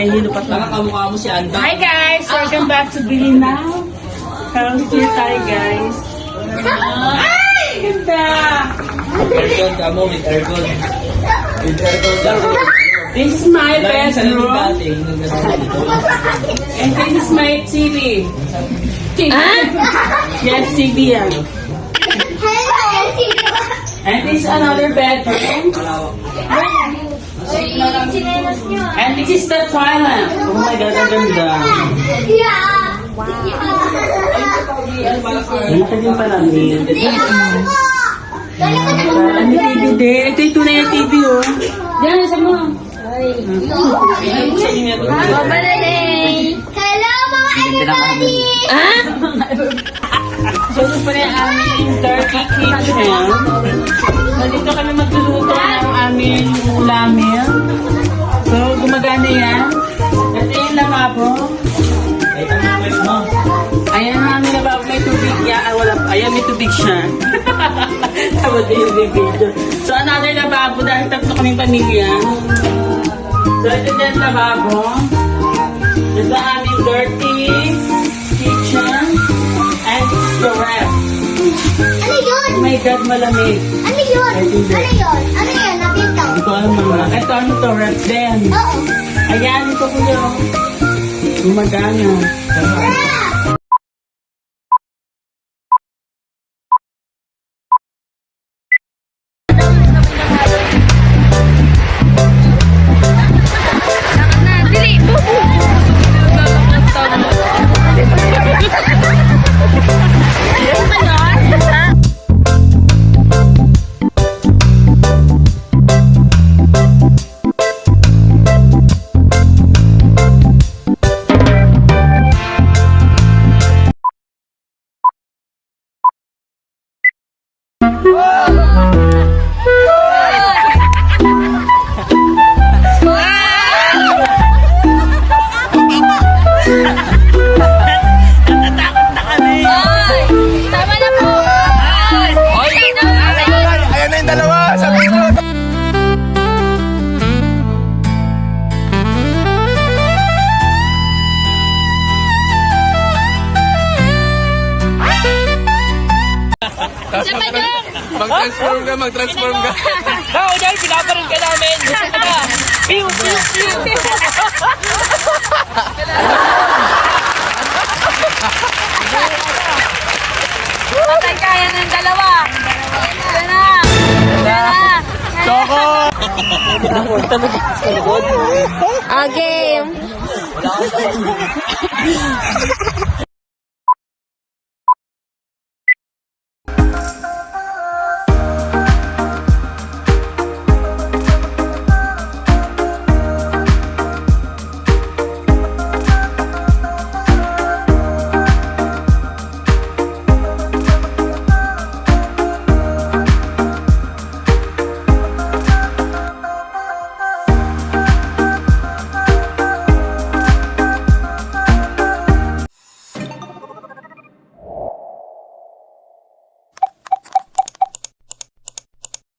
May hilo pa to. Nakakamukha mo si Anda. Hi guys! Welcome back to Billy Now. House tour tayo guys. Ay! Ganda! Aircon ka mo, with aircon. With aircon ka mo. This is my bedroom. And this is my TV. Yes, TV yan. And this is another bedroom. And this is the toilet. Oh my God, ang ganda. Dito din pala namin. Ang TV din. Ito yung tunay na TV oh. Diyan, nasa mo. Hello mga everybody! So, ito pa rin ang aming dirty kitchen. So, dito kami magluluto ng aming ulamin. So, gumagana yan. Ito yung lavabo. Ayan ang aming lavabo. May tubig yan. Wala pa. Ayan, may tubig siya. Tawad din yung video. So, another lavabo dahil tatlo kaming pamilya. So, ito din lavabo. Ito ang aming dirty kitchen. And this is the ref. Ano yun? Oh my God, malamig. Ano yun? Ano yun? Ano yun? Nakita. Ito ano mga. Ito ano to, ref din. Oo. Ayan, ito po yun. Gumagana. Tama na po! Ayan na yung dalawa! Sabi mo! Mag-transform ka! Oo, dahil pinaparil ka namin. Gusto ka na. Piu, piu, piu. Patay kaya ng dalawa! Yan na! Choco! Okay.